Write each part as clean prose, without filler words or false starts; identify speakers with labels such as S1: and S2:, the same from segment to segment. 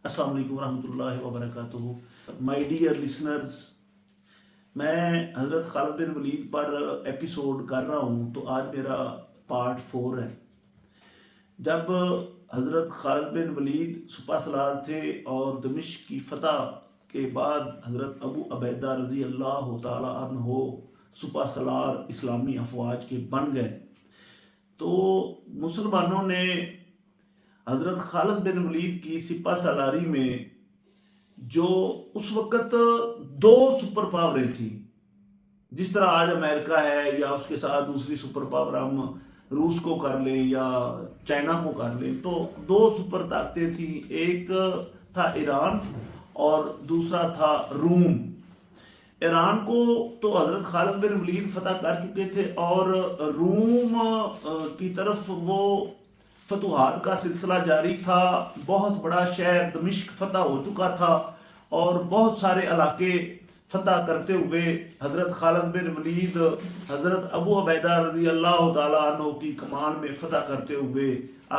S1: السلام علیکم ورحمۃ اللہ وبرکاتہ. مائی ڈیئر لسنرز، میں حضرت خالد بن ولید پر ایپیسوڈ کر رہا ہوں تو آج میرا پارٹ 4 ہے. جب حضرت خالد بن ولید سپہ سالار تھے اور دمشق کی فتح کے بعد حضرت ابو عبیدہ رضی اللہ تعالی عنہ سپہ سالار اسلامی افواج کے بن گئے تو مسلمانوں نے حضرت خالد بن ولید کی سپہ سالاری میں جو اس وقت دو سپر پاوریں تھیں، جس طرح آج امریکہ ہے یا اس کے ساتھ دوسری سپر پاور ہم روس کو کر لیں یا چائنا کو کر لیں، تو دو سپر طاقتیں تھیں. ایک تھا ایران اور دوسرا تھا روم. ایران کو تو حضرت خالد بن ولید فتح کر چکے تھے اور روم کی طرف وہ فتوحات کا سلسلہ جاری تھا. بہت بڑا شہر دمشق فتح ہو چکا تھا اور بہت سارے علاقے فتح کرتے ہوئے حضرت خالد بن ولید حضرت ابو عبیدہ رضی اللہ تعالیٰ عنہ کی کمان میں فتح کرتے ہوئے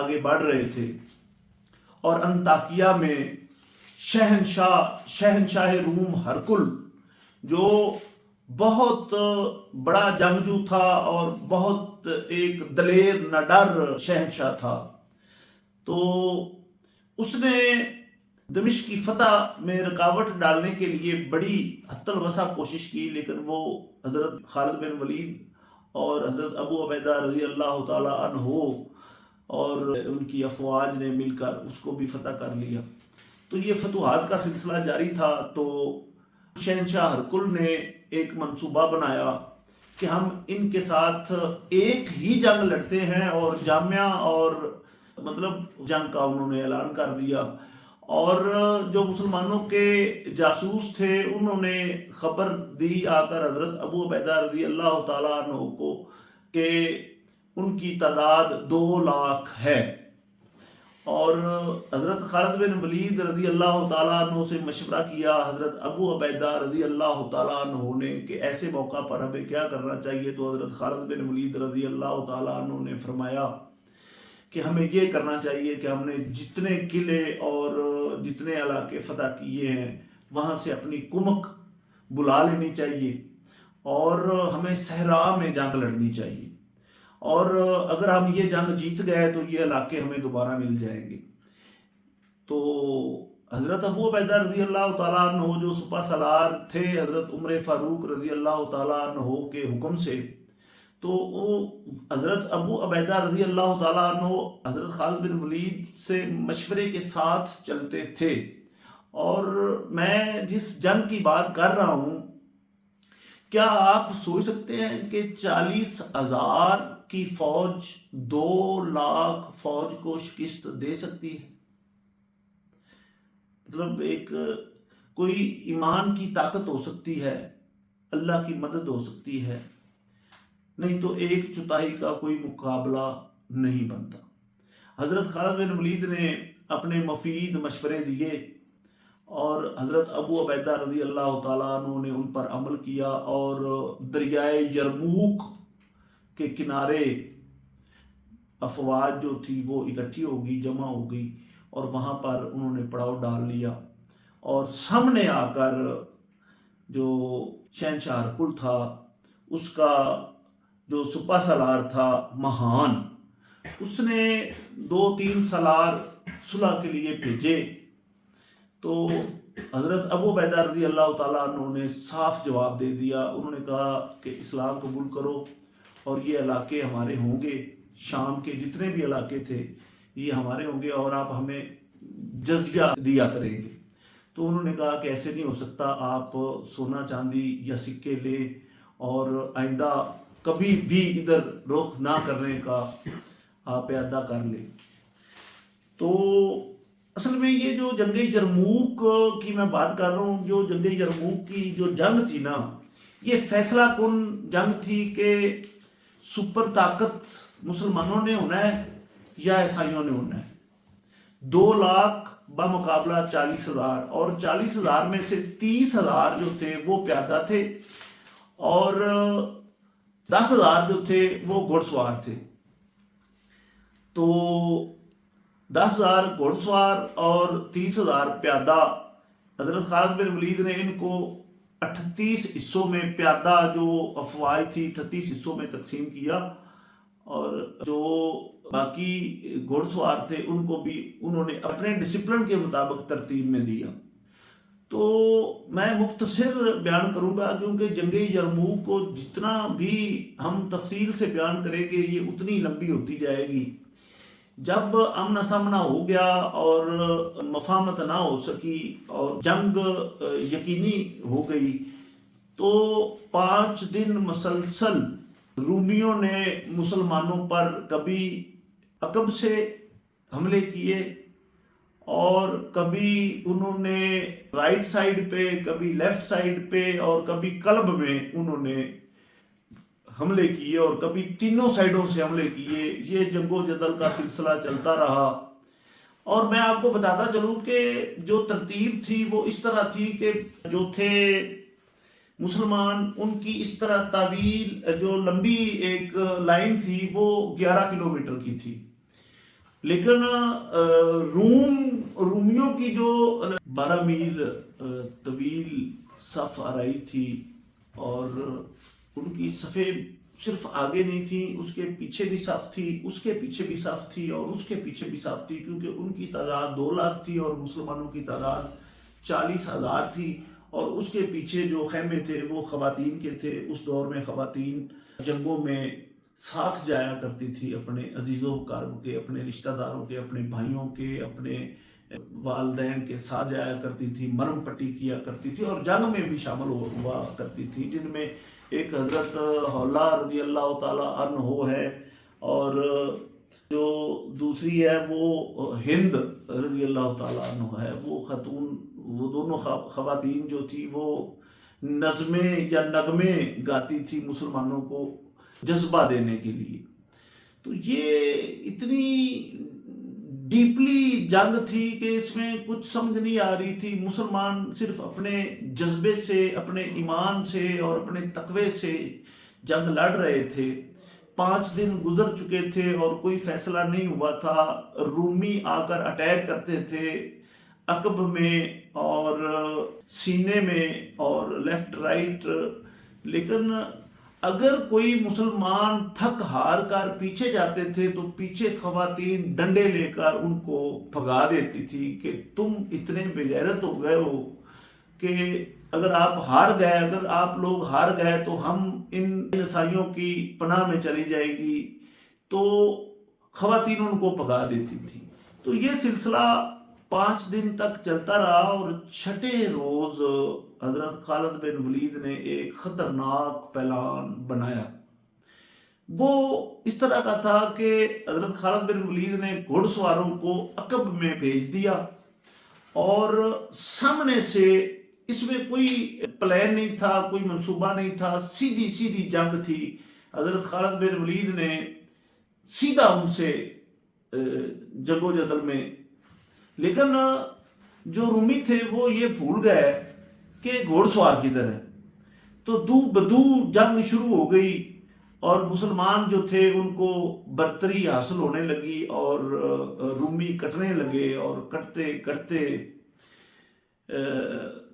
S1: آگے بڑھ رہے تھے. اور انطاکیہ میں شہنشاہ روم ہرقل، جو بہت بڑا جنگجو تھا اور بہت ایک دلیر نڈر شہنشاہ تھا، تو اس نے دمشق کی فتح میں رکاوٹ ڈالنے کے لیے بڑی حتی الوسع کوشش کی، لیکن وہ حضرت خالد بن ولید اور حضرت ابو عبیدہ رضی اللہ تعالی عنہ اور ان کی افواج نے مل کر اس کو بھی فتح کر لیا. تو یہ فتوحات کا سلسلہ جاری تھا. تو شہنشاہ ہرقل نے ایک منصوبہ بنایا کہ ہم ان کے ساتھ ایک ہی جنگ لڑتے ہیں، اور جامعہ اور مطلب جنگ کا انہوں نے اعلان کر دیا. اور جو مسلمانوں کے جاسوس تھے انہوں نے خبر دی آ کر حضرت ابو عبیدہ رضی اللہ تعالیٰ عنہ کو کہ ان کی تعداد 2 لاکھ ہے. اور حضرت خالد بن ولید رضی اللہ تعالیٰ عنہ سے مشورہ کیا حضرت ابو عبیدہ رضی اللہ تعالیٰ عنہ نے کہ ایسے موقع پر ہمیں کیا کرنا چاہیے. تو حضرت خالد بن ولید رضی اللہ تعالیٰ عنہ نے فرمایا کہ ہمیں یہ کرنا چاہیے کہ ہم نے جتنے قلعے اور جتنے علاقے فتح کیے ہیں وہاں سے اپنی کمک بلا لینی چاہیے اور ہمیں صحرا میں جنگ لڑنی چاہیے، اور اگر ہم یہ جنگ جیت گئے تو یہ علاقے ہمیں دوبارہ مل جائیں گے. تو حضرت ابو عبیدہ رضی اللہ تعالیٰ عنہ جو سپہ سالار تھے حضرت عمر فاروق رضی اللہ تعالیٰ عنہ کے حکم سے، تو حضرت ابو عبیدہ رضی اللہ تعالیٰ عنہ حضرت خالد بن ولید سے مشورے کے ساتھ چلتے تھے. اور میں جس جنگ کی بات کر رہا ہوں، کیا آپ سوچ سکتے ہیں کہ 40,000 کی فوج 2 لاکھ فوج کو شکست دے سکتی ہے؟ مطلب ایک کوئی ایمان کی طاقت ہو سکتی ہے، اللہ کی مدد ہو سکتی ہے، نہیں تو 1/4 کا کوئی مقابلہ نہیں بنتا. حضرت خالد بن ولید نے اپنے مفید مشورے دیے اور حضرت ابو عبیدہ رضی اللہ تعالیٰ عنہ نے ان پر عمل کیا، اور دریائے یرموک کے کنارے افواج جو تھی وہ اکٹھی ہو گئی، جمع ہو گئی، اور وہاں پر انہوں نے پڑاؤ ڈال لیا. اور سامنے آ کر جو شہنشاہ ہرقل تھا، اس کا جو سپہ سالار تھا مہان، اس نے 2-3 سالار صلح کے لیے بھیجے. تو حضرت ابو عبیدہ رضی اللہ تعالیٰ عنہ نے صاف جواب دے دیا. انہوں نے کہا کہ اسلام قبول کرو اور یہ علاقے ہمارے ہوں گے، شام کے جتنے بھی علاقے تھے یہ ہمارے ہوں گے، اور آپ ہمیں جزیہ دیا کریں گے. تو انہوں نے کہا کہ ایسے نہیں ہو سکتا، آپ سونا چاندی یا سکے لے اور آئندہ کبھی بھی ادھر رخ نہ کرنے کا آپ اعادہ کر لیں. تو اصل میں یہ جو جنگ یرموک کی میں بات کر رہا ہوں، جو جنگ یرموک کی جو جنگ تھی نا، یہ فیصلہ کن جنگ تھی کہ سپر طاقت مسلمانوں نے ہونا ہے یا عیسائیوں نے ہونا ہے. 2 لاکھ بمقابلہ 40,000، اور 40,000 میں سے 30,000 جو تھے وہ پیادہ تھے اور 10,000 جو تھے وہ گھڑ سوار تھے. تو 10,000 گھوڑ سوار اور 30,000 پیادہ. حضرت خالد بن ولید نے ان کو 38 حصوں میں پیادہ جو افواج تھی 38 حصوں میں تقسیم کیا، اور جو باقی گھوڑ سوار تھے ان کو بھی انہوں نے اپنے ڈسپلن کے مطابق ترتیب میں دیا. تو میں مختصر بیان کروں گا کیونکہ جنگ یرموک کو جتنا بھی ہم تفصیل سے بیان کریں گے یہ اتنی لمبی ہوتی جائے گی. جب امن سامنا ہو گیا اور مفاہمت نہ ہو سکی اور جنگ یقینی ہو گئی، تو 5 دن مسلسل رومیوں نے مسلمانوں پر کبھی عقب سے حملے کیے اور کبھی انہوں نے رائٹ سائیڈ پہ، کبھی لیفٹ سائیڈ پہ اور کبھی قلب میں انہوں نے حملے کیے اور کبھی تینوں سائیڈوں سے حملے کیے. یہ جنگ و جدل کا سلسلہ چلتا رہا. اور میں آپ کو بتاتا چلوں کہ جو ترتیب تھی وہ اس طرح تھی کہ جو تھے مسلمان ان کی اس طرح طویل جو لمبی ایک لائن تھی وہ 11 کلومیٹر کی تھی، لیکن رومیوں کی جو 12 میل طویل صف آرائی تھی، اور ان کی صفیں صرف آگے نہیں تھی، اس کے پیچھے بھی صف تھی، اس کے پیچھے بھی صف تھی اور اس کے پیچھے بھی صف تھی، کیونکہ ان کی تعداد 2 لاکھ تھی اور مسلمانوں کی تعداد 40,000 تھی. اور اس کے پیچھے جو خیمے تھے وہ خواتین کے تھے. اس دور میں خواتین جنگوں میں ساتھ جایا کرتی تھی، اپنے عزیزوں وقارب کے، اپنے رشتہ داروں کے، اپنے بھائیوں کے، اپنے والدین کے ساتھ جایا کرتی تھی، مرم پٹی کیا کرتی تھی اور جنگ میں بھی شامل ہوا کرتی تھی، جن میں ایک حضرت حولہ رضی اللہ تعالی عنہ ہے، اور جو دوسری ہے وہ ہند رضی اللہ تعالی عنہ ہے. وہ خاتون، وہ دونوں خواتین جو تھی وہ نظمیں یا نغمے گاتی تھی مسلمانوں کو جذبہ دینے کے لیے. تو یہ اتنی ڈیپلی جنگ تھی کہ اس میں کچھ سمجھ نہیں آ رہی تھی. مسلمان صرف اپنے جذبے سے، اپنے ایمان سے اور اپنے تقوی سے جنگ لڑ رہے تھے. 5 دن گزر چکے تھے اور کوئی فیصلہ نہیں ہوا تھا. رومی آ کر اٹیک کرتے تھے عقب میں اور سینے میں اور لیفٹ رائٹ، لیکن اگر کوئی مسلمان تھک ہار کر پیچھے جاتے تھے تو پیچھے خواتین ڈنڈے لے کر ان کو بھگا دیتی تھی کہ تم اتنے بے غیرت ہو گئے ہو کہ اگر آپ ہار گئے، اگر آپ لوگ ہار گئے تو ہم ان عیسائیوں کی پناہ میں چلی جائے گی. تو خواتین ان کو بھگا دیتی تھی. تو یہ سلسلہ 5 دن تک چلتا رہا اور 6 روز حضرت خالد بن ولید نے ایک خطرناک پلان بنایا. وہ اس طرح کا تھا کہ حضرت خالد بن ولید نے گھوڑ سواروں کو عقب میں بھیج دیا اور سامنے سے اس میں کوئی پلان نہیں تھا، کوئی منصوبہ نہیں تھا، سیدھی سیدھی جنگ تھی. حضرت خالد بن ولید نے سیدھا ان سے جنگ و جدل میں، لیکن جو رومی تھے وہ یہ بھول گئے کہ گھوڑ سوار کدھر ہے. تو دو بدو جنگ شروع ہو گئی اور مسلمان جو تھے ان کو برتری حاصل ہونے لگی اور رومی کٹنے لگے، اور کٹتے کٹتے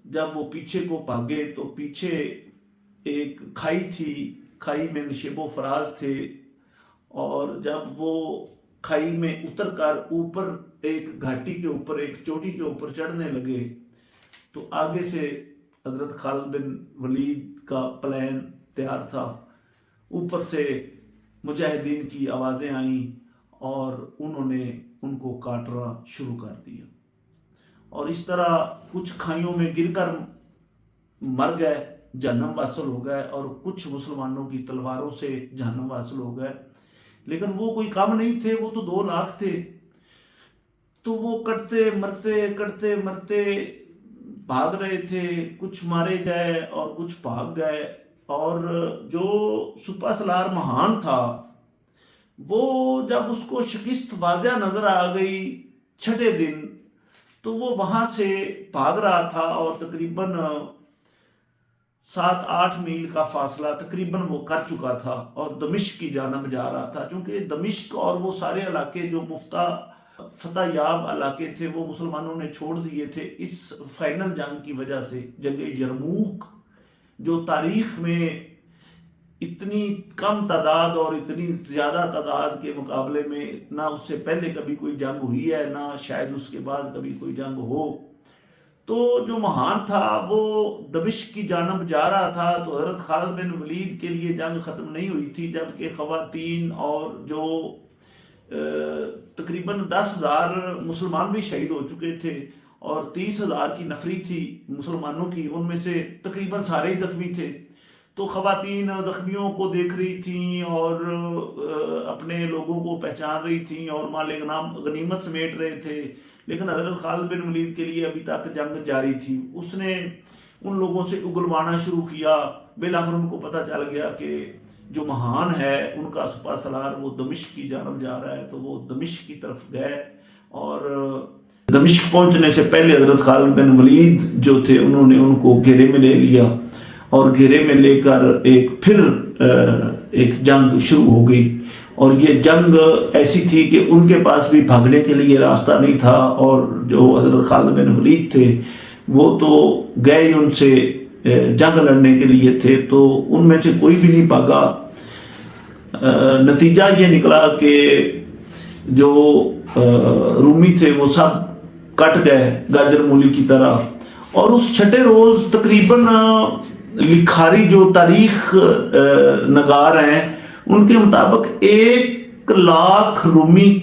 S1: جب وہ پیچھے کو بھاگے تو پیچھے ایک کھائی تھی، کھائی میں نشیب و فراز تھے، اور جب وہ کھائی میں اتر کر اوپر ایک گھاٹی کے اوپر، ایک چوٹی کے اوپر چڑھنے لگے تو آگے سے حضرت خالد بن ولید کا پلان تیار تھا. اوپر سے مجاہدین کی آوازیں آئیں اور انہوں نے ان کو کاٹنا شروع کر دیا، اور اس طرح کچھ کھائیوں میں گر کر مر گئے، جہنم واصل ہو گئے، اور کچھ مسلمانوں کی تلواروں سے جہنم واصل ہو گئے. لیکن وہ کوئی کم نہیں تھے، وہ تو 2 لاکھ تھے. تو وہ کٹتے مرتے بھاگ رہے تھے. کچھ مارے گئے اور کچھ بھاگ گئے. اور جو سپہ سالار مہان تھا وہ جب اس کو شکست واضح نظر آ گئی 6 دن، تو وہ وہاں سے بھاگ رہا تھا اور تقریباً 7-8 میل کا فاصلہ تقریباً وہ کر چکا تھا اور دمشق کی جانب جا رہا تھا. چونکہ دمشق اور وہ سارے علاقے جو مفتح فتح یاب علاقے تھے وہ مسلمانوں نے چھوڑ دیے تھے اس فائنل جنگ کی وجہ سے. جنگ یرموک جو تاریخ میں اتنی کم تعداد اور اتنی زیادہ تعداد کے مقابلے میں نہ اس سے پہلے کبھی کوئی جنگ ہوئی ہے، نہ شاید اس کے بعد کبھی کوئی جنگ ہو. تو جو مہان تھا وہ دمشق کی جانب جا رہا تھا، تو حضرت خالد بن ولید کے لیے جنگ ختم نہیں ہوئی تھی، جبکہ خواتین اور جو تقریباً 10,000 مسلمان بھی شہید ہو چکے تھے اور 30,000 کی نفری تھی مسلمانوں کی، ان میں سے تقریباً سارے ہی زخمی تھے. تو خواتین زخمیوں کو دیکھ رہی تھیں اور اپنے لوگوں کو پہچان رہی تھیں اور مال غنیمت سمیٹ رہے تھے، لیکن حضرت خالد بن ولید کے لیے ابھی تک جنگ جاری تھی. اس نے ان لوگوں سے اگلوانا شروع کیا. بالآخر ان کو پتہ چل گیا کہ جو مہان ہے ان کا سپہ سالار وہ دمشق کی جانب جا رہا ہے، تو وہ دمشق کی طرف گئے اور دمشق پہنچنے سے پہلے حضرت خالد بن ولید جو تھے انہوں نے ان کو گھیرے میں لے لیا اور گھیرے میں لے کر پھر ایک جنگ شروع ہو گئی. اور یہ جنگ ایسی تھی کہ ان کے پاس بھی بھاگنے کے لیے راستہ نہیں تھا، اور جو حضرت خالد بن ولید تھے وہ تو گئے ان سے جنگ لڑنے کے لیے تھے، تو ان میں سے کوئی بھی نہیں بھاگا. نتیجہ یہ نکلا کہ جو رومی تھے وہ سب کٹ گئے گاجر مولی کی طرح. اور اس چھٹے روز تقریباً لکھاری جو تاریخ نگار ہیں ان کے مطابق 1,00,000 رومی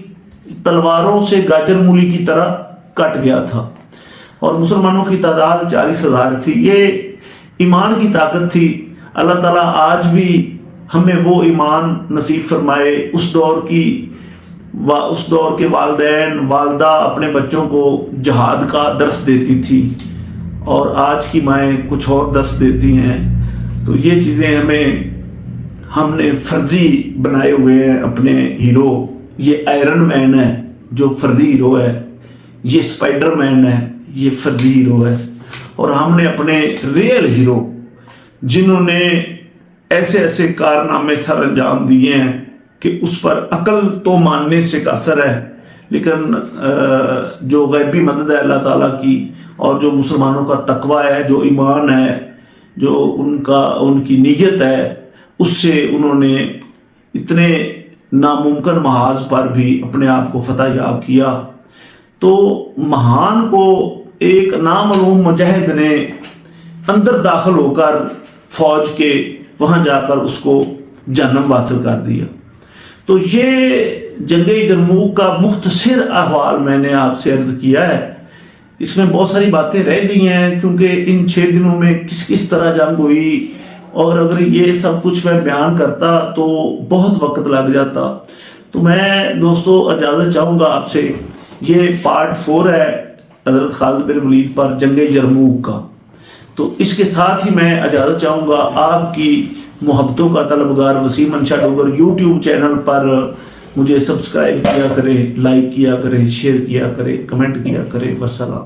S1: تلواروں سے گاجر مولی کی طرح کٹ گیا تھا، اور مسلمانوں کی تعداد 40,000 تھی. یہ ایمان کی طاقت تھی. اللہ تعالیٰ آج بھی ہمیں وہ ایمان نصیب فرمائے. اس دور کے والدین والدہ اپنے بچوں کو جہاد کا درس دیتی تھی، اور آج کی مائیں کچھ اور درس دیتی ہیں. تو یہ چیزیں ہم نے فرضی بنائے ہوئے ہیں اپنے ہیرو. یہ آئرن مین ہے جو فرضی ہیرو ہے، یہ اسپائڈر مین ہے یہ فرضی ہیرو ہے، اور ہم نے اپنے ریئل ہیرو جنہوں نے ایسے ایسے کارنامے سر انجام دیے ہیں کہ اس پر عقل تو ماننے سے قاصر ہے، لیکن جو غیبی مدد ہے اللہ تعالیٰ کی، اور جو مسلمانوں کا تقوی ہے، جو ایمان ہے، جو ان کی نیت ہے، اس سے انہوں نے اتنے ناممکن محاذ پر بھی اپنے آپ کو فتح یاب کیا. تو مہان کو ایک نامعلوم مجاہد نے اندر داخل ہو کر فوج کے وہاں جا کر اس کو جنم حاصل کر دیا. تو یہ جنگ یرموک کا مختصر احوال میں نے آپ سے عرض کیا ہے. اس میں بہت ساری باتیں رہ گئی ہیں کیونکہ ان 6 دنوں میں کس طرح جنگ ہوئی، اور اگر یہ سب کچھ میں بیان کرتا تو بہت وقت لگ جاتا. تو میں دوستو اجازت چاہوں گا آپ سے. یہ پارٹ 4 ہے حضرت خالد بن ولید پر جنگ یرموک کا. تو اس کے ساتھ ہی میں اجازت چاہوں گا. آپ کی محبتوں کا طلبگار وسیم منشا ڈوگر یوٹیوب چینل پر مجھے سبسکرائب کیا کریں، لائک کیا کریں، شیئر کیا کریں، کمنٹ کیا کریں. والسلام.